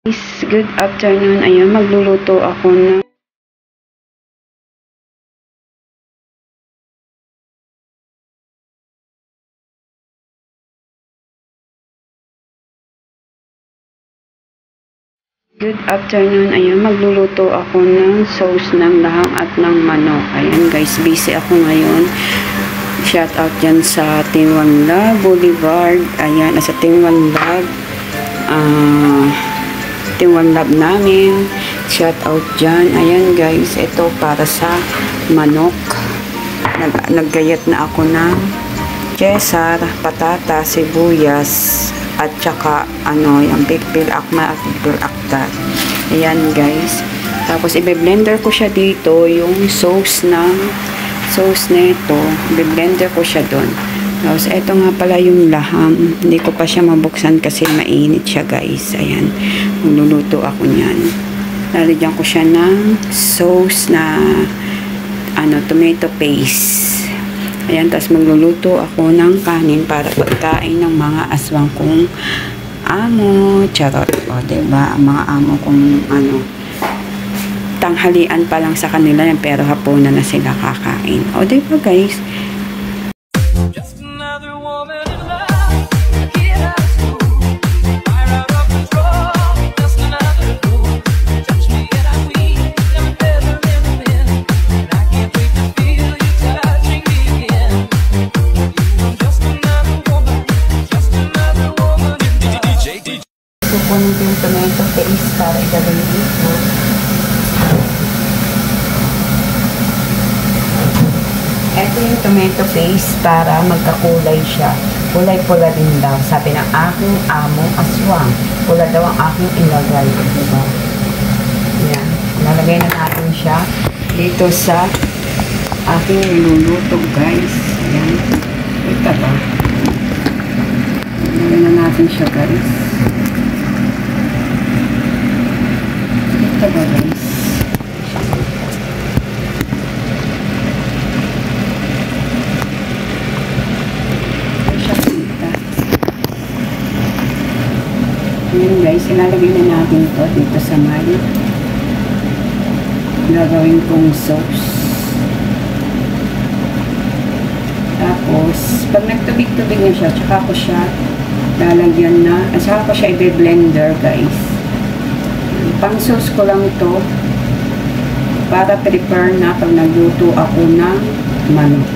Good afternoon. Ayun, magluluto ako ng sauce ng laham at ng manok. Ayan guys, busy ako ngayon. Shout out dyan sa Team One Love Boulevard. Ayan, sa Team One Love. Team One Love namin. Shout out dyan. Ayan guys, ito para sa manok. Naggayat na ako ng Cesar, patata, sibuyas, at saka yung pipil akma at pipil akta. Ayan guys. Tapos i-blender ko siya dito, yung sauce na ito. I-blender ko siya doon. Tapos ito nga pala yung laham. Hindi ko pa siya mabuksan kasi mainit siya guys. Ayan. Magluluto ako niyan. Lalagyan ko siya ng sauce na tomato paste. Ayan, tapos magluluto ako ng kanin para pagkain ng mga aswang kong amo. Charot. O, diba? Ang mga amo kong tanghalian pa lang sa kanila yan, pero hapunan na sila kakain. O, diba guys? Kukunin ko yung tomato paste para ilagay dito. Ito yung tomato paste para magkakulay siya. Kulay-pula din daw. Sabi ng aking among aswang. Pula daw ang aking ilagay. Diba? Yan. Nalagay na natin siya dito sa aking niluluto guys. Ayan. Ito ba? Nalagay na natin siya guys. Ito ba guys? Ayan guys, ilalagay na natin ito dito sa may gagawin kong sauce. Tapos, pag nagtubig-tubig na siya, tsaka ko siya lalagyan na, at saka ko siya i-blender guys. Pang sauce ko lang ito para prepare na pag nagluto ako ng manok.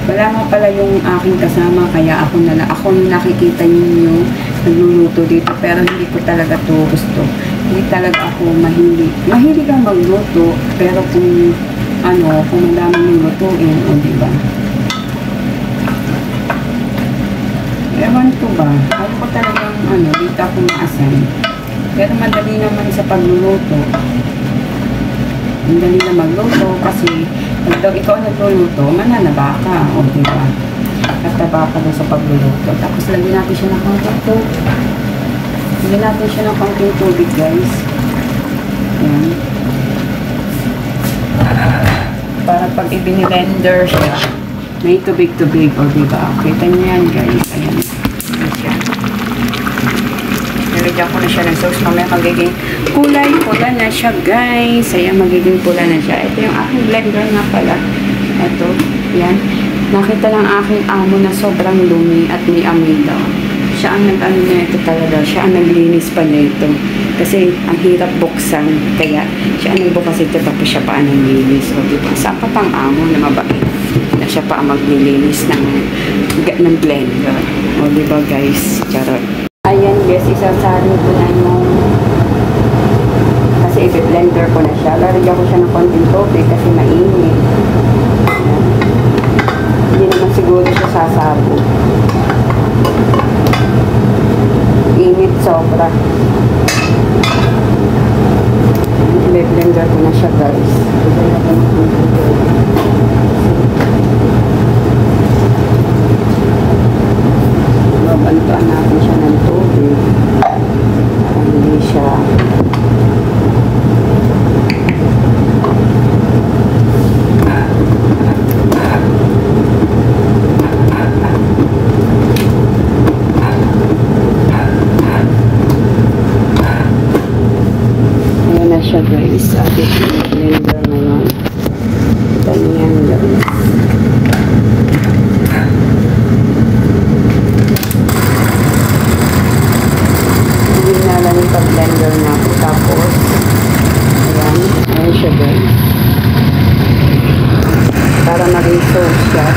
Wala nga pala yung aking kasama, kaya ako nakikita niyo nagluluto dito, pero hindi ko talaga to gusto. Hindi talaga ako mahilig. Mahilig ang magluto, pero kung madami yung lutuin, o diba? Ewan ko ba? Ayaw ko talagang dito ako maasan. Pero madali naman sa pagluluto. Madali na magluto kasi pag daw ikaw nagluluto, mananaba ka, o diba? Kataba ka daw sa pagluluto. Tapos lagyan natin siya ng konting tubig. Lagyan natin siya ng konting tubig guys. Ayan. Para pag i-blender siya, may tubig-tubig, o diba? Kita niyo yan guys. Ayan. Nilagyan ko na siya ng sauce. Mamaya magiging kulay pula na siya guys. Ayan, magiging pula na siya. Ito yung aking blender nga pala. Ito. Yan. Nakita lang aking amo na sobrang lumi at may amoy daw. Siya ang nag-ano na ito talaga. Siya ang naglinis pa na ito. Kasi ang hirap buksan. Kaya siya ang nagbukas ito tapos siya pa ang naglinis. O diba? Saan pa pang amo na mabait na siya pa ang maglilinis ng blender. O diba guys? Charot. Ayan guys, isasarin ko na yung kasi i-blender ko na siya. Lalagyan ko siya ng konting tubig kasi mainit. Ayan. Hindi naman siguro siya sasabo. Init sobra. I-blender ko na siya guys. Babantuan natin siya ng tubig para hindi siya siya guys sa ating blender ngayon. Ganyan guys. Hindi na lang yung pag-blender na ako. Tapos, ayan siya guys. Para maging sauce siya.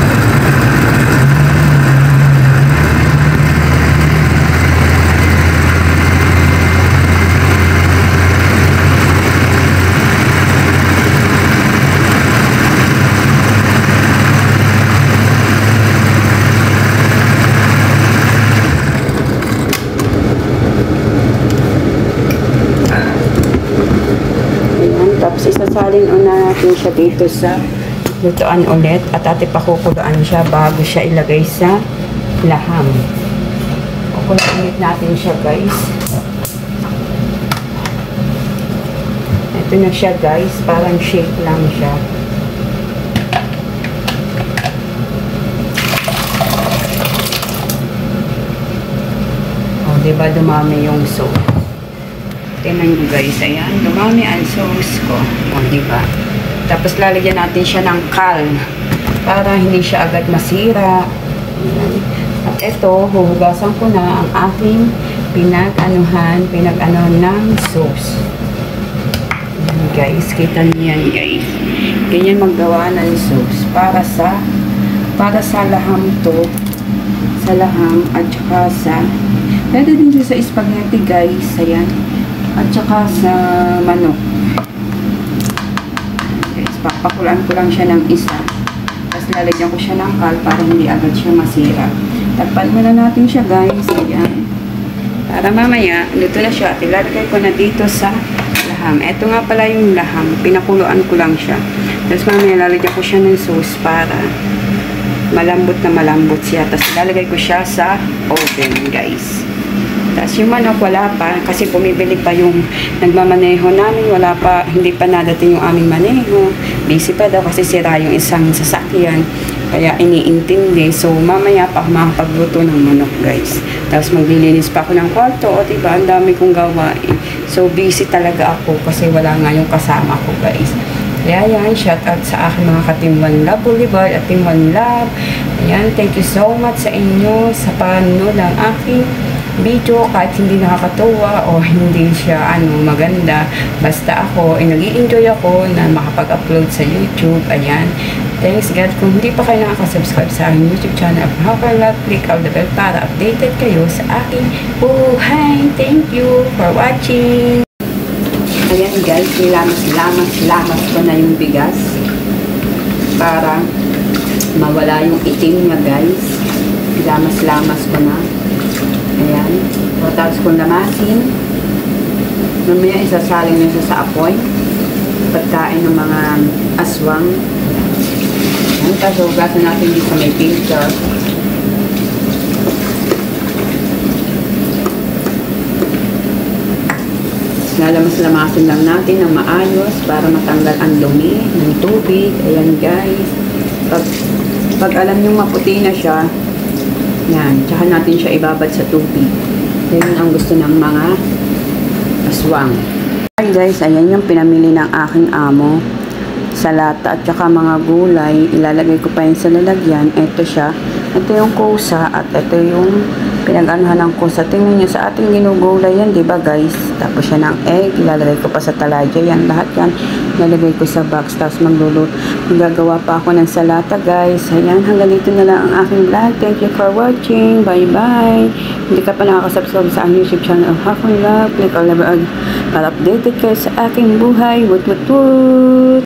Tapos isasalin una natin siya dito sa lutuan ulit at pakukulaan siya bago siya ilagay sa laham. Kukulaan ulit natin siya guys. Ito na siya guys, parang shake lang siya. O diba dumami yung sauce? Tingnan nyo guys, ayan, dumami ang sauce ko. O, diba? Tapos lalagyan natin siya ng kal para hindi siya agad masira. Ayan. At ito, huhugasan ko na ang aking pinag-ano ng sauce. Ayan guys, kita niyo yan guys. Ganyan maggawa ng sauce para sa laham to. Sa laham at saka sa pwede din siya sa spaghetti guys. Ayan. At saka sa manok. Guys, papakulaan ko lang siya ng isa. Tapos lalagyan ko siya ng kal para hindi agad siya masira. Takpan muna natin siya guys. Ayan. Para mamaya, luto na siya. Ilalagay ko na dito sa laham. Ito nga pala yung laham. Pinakuluan ko lang siya. Tapos mamaya lalagyan ko siya ng sauce para malambot na malambot siya. Tapos ilalagay ko siya sa oven guys. Tapos yung manok wala pa kasi bumibili pa yung nagmamaneho namin, wala pa, hindi pa nadating yung aming maneho. Busy pa daw kasi sira yung isang sasakyan. Kaya iniintindi. So mamaya pa ako makapagluto ng manok guys. Tapos maglilinis pa ako ng kwarto. O diba, ang dami kong gawain. So busy talaga ako kasi wala nga yung kasama ko guys. Kaya yan, shout out sa aking mga ka-Team One Love Boulevard at Team One Love. Ayan, thank you so much sa inyo sa panonood ng aking video kahit hindi nakakatuwa o hindi siya maganda. Basta ako, nag-i-enjoy ako na makapag-upload sa YouTube. Ayan. Thanks God. Kung hindi pa kayo nakaka-subscribe sa aking YouTube channel, click all the bell para updated kayo sa aking buhay. Thank you for watching. Ayan guys, nilamas ko na yung bigas para mawala yung itim niya guys. Lamas ko na. Ayan. So, tapos kung lamasin, mamaya isasaling nyo sa apoy. Pagkain ng mga aswang. Ayan. Tapos hugasan natin dito may filter. Lalamas-lamasin lang natin ng maayos para matanggal ang dumi ng tubig. Ayan guys. Pag alam nyo maputi na siya, yan, tsaka natin siya ibabad sa tubig. Yan ang gusto ng mga aswang. Hi guys, ayan yung pinamili ng aking amo. Salata at tsaka mga gulay. Ilalagay ko pa yun sa lalagyan. Ito siya. Ito yung kusa at ito yung pinag-anuhan ng kusa. Tingnan nyo sa ating ginugulay yan, diba guys? Tapos siya ng egg. Ilalagay ko pa sa taladya. Yan, lahat yan. Ilalagay ko sa box. Tapos maggagawa pa ako ng salata guys. Ayan, hanggang dito na lang ang aking vlog. Thank you for watching. Bye-bye. Hindi ka pa nakakasubscribe sa aking YouTube channel. Hakong Love. Click all the bell para updated kayo sa aking buhay. Woot woot woot.